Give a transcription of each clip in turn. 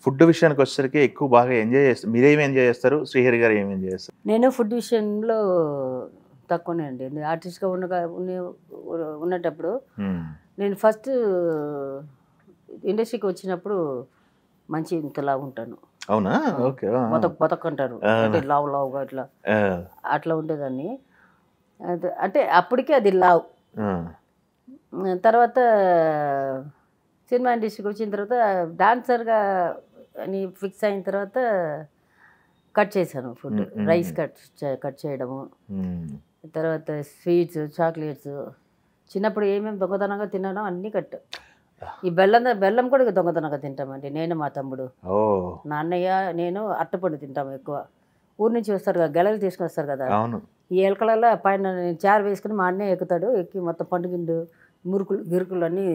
Food విషయానికి వచ్చేసరికి ఎక్కువ బాగా ఎంజాయ్ చేస్తారు. మీరేమి ఎంజాయ్ చేస్తారు? శ్రీహరి గారు ఏమి ఎంజాయ్ చేస్తారు? నేను ఫుడ్ విషయంలో తక్కువనే అండి. ఆర్టిస్ట్గా ఉన్నటప్పుడు నేను ఫస్ట్ ఇండస్ట్రీకి వచ్చినప్పుడు మంచి ఇంతలా ఉంటాను. అవునా? ఓకే. బతక్ అంటారు, అంటే లావుగా అట్లా ఉండేదాన్ని. అంటే అప్పటికే అది లావ్. తర్వాత సినిమా ఇండస్ట్రీకి వచ్చిన తర్వాత డాన్సర్గా అని ఫిక్స్ అయిన తర్వాత కట్ చేశాను ఫుడ్. రైస్ కట్ చేయడము, తర్వాత స్వీట్స్, చాక్లెట్స్. చిన్నప్పుడు ఏమేమి దొంగతనంగా తిన్నానో అన్నీ కట్. ఈ బెల్లం కూడా దొంగతనంగా తింటామండి, నేను మా తమ్ముడు. నా అన్నయ్య నేను అట్టపండు తింటాము ఎక్కువ. ఊరి నుంచి వస్తారు కదా, గెలలు తీసుకుని వస్తారు కదా, ఈ ఎలకలలో పైన చారు వేసుకుని మా అన్నయ్య ఎక్కుతాడు. ఎక్కి మొత్తం పండుగిండు మురుకులు గిరుకులు అన్నీ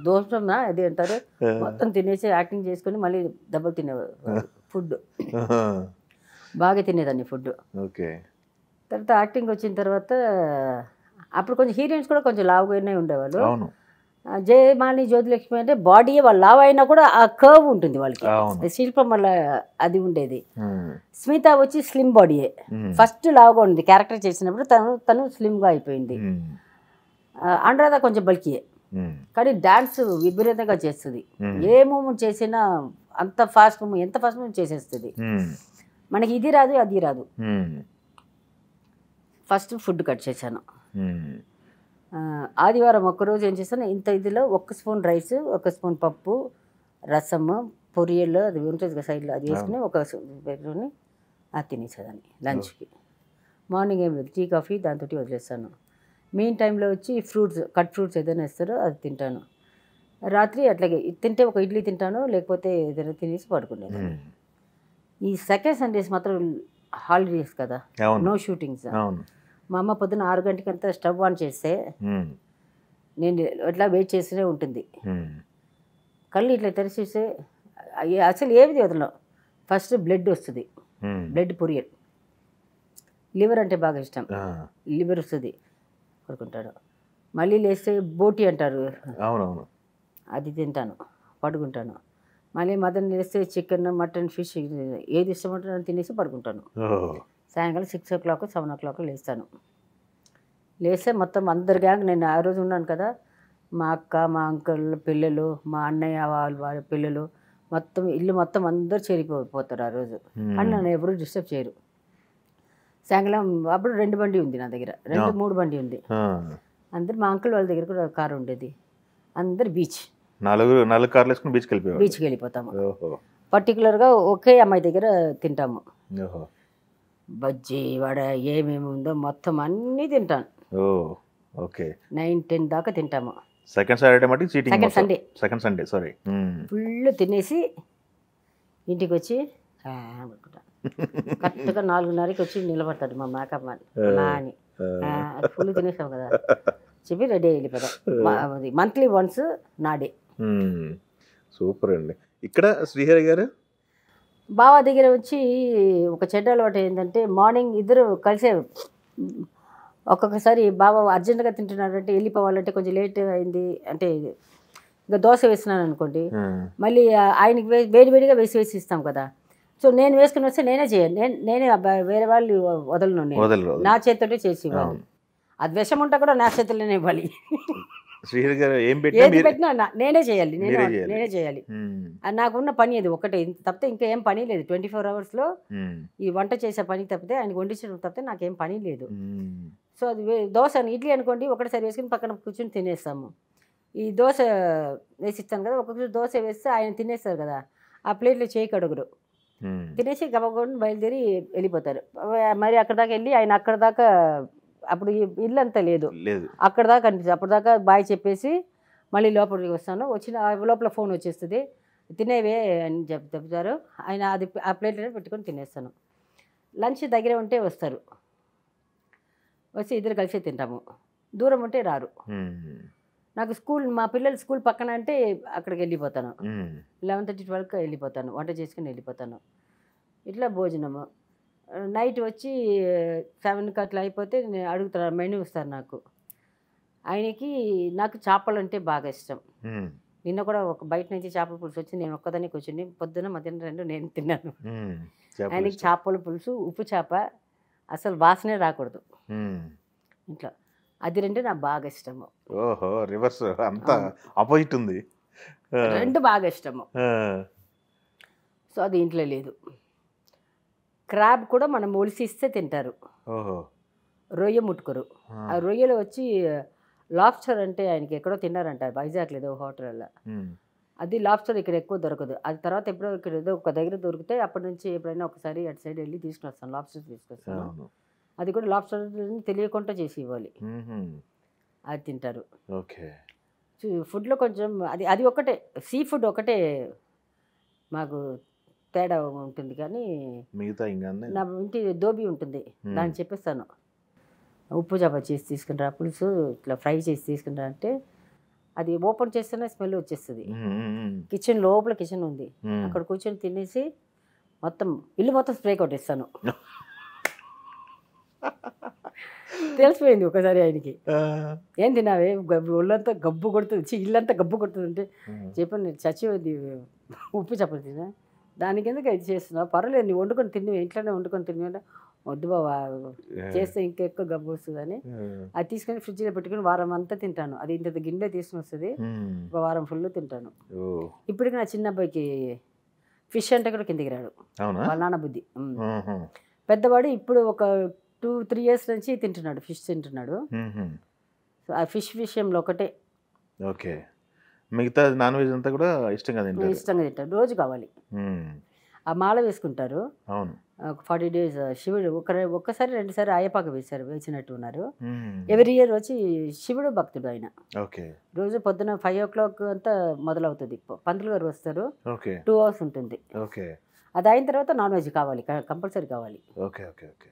దోషంనా అది అంటారు, మొత్తం తినేసి యాక్టింగ్ చేసుకుని మళ్ళీ దెబ్బలు తినేవారు. ఫుడ్ బాగా తినేదాన్ని ఫుడ్. తర్వాత యాక్టింగ్ వచ్చిన తర్వాత అప్పుడు కొంచెం హీరోయిన్స్ కూడా కొంచెం లావుగానే ఉండేవాళ్ళు. జయమాలిని, జ్యోతిలక్ష్మి అంటే బాడీ వాళ్ళు లావు అయినా కూడా ఆ కర్వ్ ఉంటుంది వాళ్ళకి, శిల్పం వల్ల అది ఉండేది. స్మిత వచ్చి స్లిమ్ బాడీయే, ఫస్ట్ లావుగా ఉంది క్యారెక్టర్ చేసినప్పుడు, తను స్లిమ్గా అయిపోయింది. అనురాధ కొంచెం బల్కీయే, కానీ డాన్స్ విపరీతంగా చేస్తుంది. ఏ మూమెంట్ చేసినా అంత ఫాస్ట్ మూమెంట్, ఎంత ఫాస్ట్ మూమెంట్ చేసేస్తుంది. మనకి ఇది రాదు అది రాదు. ఫస్ట్ ఫుడ్ కట్ చేశాను. ఆదివారం ఒక్కరోజు ఏం చేస్తాను, ఇంత ఇదిలో 1 స్పూన్ రైస్, 1 స్పూన్ పప్పు, రసము, పొరియలు అది ఉంటుంది కదా సైడ్లో, అది వేసుకుని పెట్టుకుని అది తినేసేదాన్ని లంచ్కి. మార్నింగ్ ఏం లేదు, టీ కాఫీ దాంతో వదిలేస్తాను. మెయిన్ టైంలో వచ్చి కట్ ఫ్రూట్స్ ఏదైనా ఇస్తారో అది తింటాను. రాత్రి అట్లాగే తింటే ఒక ఇడ్లీ తింటాను, లేకపోతే ఏదైనా తినేసి పడుకునేది. ఈ సెకండ్ సండేస్ మాత్రం హాలిడేస్ కదా, నో షూటింగ్స్. మా అమ్మ పొద్దున్న 6 గంటలకంతా స్టవ్ ఆన్ చేస్తే నేను ఇట్లా వెయిట్ చేస్తూనే ఉంటుంది. కళ్ళు ఇట్లా తెరిచేస్తే అసలు ఏది వదలం. ఫస్ట్ బ్లడ్ వస్తుంది, బ్లడ్ పొరియల్. లివర్ అంటే బాగా ఇష్టం, లివర్ వస్తుంది, పడుకుంటాడు. మళ్ళీ లేస్తే బోటి అంటారు, అది తింటాను, పడుకుంటాను. మళ్ళీ మదన్ లేస్తే చికెన్, మటన్, ఫిష్ ఏది ఇష్టమంటే అని తినేసి పడుకుంటాను. సాయంకాలం 6 o'clock 7 o'clock లేస్తాను. లేస్తే మొత్తం అందరి గ్యాంగ్, నేను ఆ రోజు ఉన్నాను కదా, మా అక్క, మా అంకుల్ పిల్లలు, మా అన్నయ్య వాళ్ళ పిల్లలు, మొత్తం ఇల్లు మొత్తం అందరూ చేరిపోతారు ఆ రోజు. అని నన్ను ఎవరు డిస్టర్బ్ చేయరు. సాయంకాలం అప్పుడు 2 బండి ఉంది నా దగ్గర, 2-3 బండి ఉంది. అందరు మా అంకుల్ వాళ్ళ దగ్గర కూడా కారు ఉండేది. అందరు నాలుగు కార్లు వేసుకుని బీచ్కి వెళ్ళిపోతాము. పర్టికులర్గా ఒకే అమ్మాయి దగ్గర తింటాము. బజ్జీ, వడ ఏమేమి ఉందో మొత్తం అన్నీ తింటాను. 9-10 దాకా తింటాము. సెకండ్ సండే ఫుల్ తినేసి ఇంటికి వచ్చి కరెక్ట్గా 4:30కి వచ్చి నిలబడతాడు మా మేకప్ అని, ఫుల్ తినేసాం కదా చెప్పి రెడీ వెళ్ళిపోతాం. మంత్లీ వన్స్ నా డే. సూపర్ అండి. ఇక్కడ శ్రీహరి గారు బావ దగ్గర వచ్చి ఒక చెడ్డ అలవాటు ఏంటంటే, మార్నింగ్ ఇద్దరు కలిసే, ఒక్కొక్కసారి బావ అర్జెంటుగా తింటున్నాడంటే వెళ్ళిపోవాలంటే కొంచెం లేట్ అయింది అంటే, ఇంకా దోశ వేస్తున్నాను అనుకోండి, మళ్ళీ ఆయనకి వేడివేడిగా వేసి ఇస్తాం కదా. సో నేను వేసుకుని వస్తే నేనే చేయాలి, నేనే వేరే వాళ్ళు వదలను, నేను నా చేతితోటే చేసి ఇవ్వాలి. అది విషం ఉంటా కూడా నా చేతుల్లోనే ఇవ్వాలి. శ్రీహరి గారు ఏది పెట్టినా నేనే చేయాలి, నేనే చేయాలి. నాకున్న పని అది ఒకటే, తప్పితే ఇంకా ఏం పని లేదు. 24 hours ఈ వంట చేసే పని తప్పితే, ఆయనకు వండించడం తప్పితే నాకేం పని లేదు. సో అది దోశ ఇడ్లీ అనుకోండి, ఒకటిసారి వేసుకుని పక్కన కూర్చొని తినేస్తాము. ఈ దోశ వేసిస్తాను కదా, ఒక్కొక్కసారి దోశ వేస్తే ఆయన తినేస్తారు కదా, ఆ ప్లేట్లో చేయి కడుగురు, తినేసి గబగబా బయలుదేరి వెళ్ళిపోతారు. మరి అక్కడ దాకా వెళ్ళి ఆయన అక్కడ దాకా, అప్పుడు ఇల్లు అంతా లేదు, అక్కడ దాకా అనిపిస్తుంది. అప్పటిదాకా బాయ్ చెప్పేసి మళ్ళీ లోపలికి వస్తాను. వచ్చిన లోపల ఫోన్ వచ్చేస్తుంది, తినేవే అని చెప్తారు. ఆయన అది ఆ ప్లేట్లో పెట్టుకొని తినేస్తాను. లంచ్ దగ్గర ఉంటే వస్తారు, వచ్చి ఇద్దరు కలిసి తింటాము. దూరం ఉంటే రారు. నాకు మా పిల్లలు స్కూల్ పక్కన అంటే అక్కడికి వెళ్ళిపోతాను. 11:30-12కి వెళ్ళిపోతాను, వంట చేసుకుని వెళ్ళిపోతాను. ఇట్లా భోజనము. నైట్ వచ్చి 7కి అట్లా అయిపోతే నేను అడుగుతాను, మెనూ ఇస్తారు నాకు. ఆయనకి నాకు చేపలు అంటే బాగా ఇష్టం. నిన్న కూడా ఒక బయట నుంచి చేపల పులుసు వచ్చి నేను ఒక్కదాన్ని కూర్చుని పొద్దున మధ్యాహ్నం 2 నేను తిన్నాను. చేపలు ఆయనకి ఇష్టం. చేపల పులుసు ఉప్పు చేప అసలు వాసనే రాకూడదు మ్మ్. ఇంట్లో. అది 2 నాకు బాగా ఇష్టము. ఓహో, రివర్స్ అంతా ఆపోజిట్ ఉంది. 2 బాగా ఇష్టము. ఆ, సో అది ఇంట్లో లేదు. క్రాబ్ కూడా మనం ఒలిసి ఇస్తే తింటారు, ఓహో. రొయ్య ముట్టుకోరు. ఆ, ఆ రొయ్యలు వచ్చి లాబ్స్టర్ అంటే ఆయనకి ఎక్కడో తిన్నారంట వైజాగ్ లేదో హోటల్లో. మ్మ్. అది లాబ్స్టర్ ఇక్కడ ఎక్కువ దొరకదు. అది తర్వాత ఎప్పుడో ఇక్కడ ఏదో ఒక దగ్గర దొరికితే అప్పటి నుంచి ఎప్పుడైనా ఒకసారి అటు సైడ్ వెళ్ళి తీసుకుని వస్తాను, లాబ్స్టర్ తీసుకొస్తాను. అవును. అది కూడా లాబ్స్టర్ తెలియకుండా చేసి ఇవ్వాలి, మ్మ్. అది తింటారు. ఓకే. ఫుడ్లో కొంచెం అది అది ఒకటే, సీ ఫుడ్ ఒకటే మాకు తేడా ఉంటుంది. కానీ మిగతా ఇంకా నా ఇంటి దోబి ఉంటుంది, దాన్ని చెప్పేస్తాను ఉప్పు చేప చేసి తీసుకుని రా, పులుసు ఇట్లా ఫ్రై చేసి తీసుకుని రా అంటే అది ఓపెన్ చేస్తేనే స్మెల్ వచ్చేస్తుంది. కిచెన్ లోపల కిచెన్ ఉంది, అక్కడ కూర్చొని తినేసి మొత్తం ఇల్లు మొత్తం స్ప్రే కొట్టేస్తాను. తెలిసిపోయింది ఒకసారి ఆయనకి, ఏం తిన్నావే ఒళ్ళంతా గబ్బు కొడుతుంది, ఇల్లంతా గబ్బు కొడుతుంది అంటే చెప్పాను, నేను చచ్చిపోయింది ఉప్పు చెప్పలు తిన్నా, దానికి ఎందుకు ఇది చేస్తున్నావు, పర్వాలేదు నువ్వు వండుకొని తిని ఇంట్లోనే వండుకొని తిని అంటే వద్దు బాబా చేస్తే ఇంకెక్కువ గబ్బు వస్తుందని అది తీసుకొని ఫ్రిడ్జ్లో పెట్టుకుని వారం అంతా తింటాను. అది ఇంత గిన్నె తీసుకుని వస్తుంది, ఒక వారం ఫుల్ తింటాను. ఇప్పటికి నా చిన్న అబ్బాయికి ఫిష్ అంటే కూడా కిందికి రాడు, వాళ్ళ నాన్న బుద్ధి. పెద్దవాడు ఇప్పుడు ఒక 2-3 years నుంచి తింటున్నాడు, ఫిష్ తింటున్నాడు. సో ఆ ఫిష్ విషయంలో ఒకటే. ఓకే. మిగతా నాన్ వెజ్ అంతా కూడా ఇష్టంగా తింటారు. ఇష్టంగా తింటారు, రోజు కావాలి. ఆ మాల వేసుకుంటారు. అవును. 40 days శివుడు ఒక్కసారి 2 సారి అయ్యపాక వేసినట్టు ఉన్నారు. ఎవ్రీ ఇయర్ వచ్చి శివుడు భక్తుడు ఆయన. ఓకే. రోజు పొద్దున 5 o'clock అంతా మొదలవుతుంది, పంతులు గారు వస్తారు, ఓకే. 2 hours ఉంటుంది. ఓకే. అది అయిన తర్వాత నాన్ వెజ్ కావాలి, కంపల్సరీ కావాలి. ఓకే. ఓకే. ఓకే.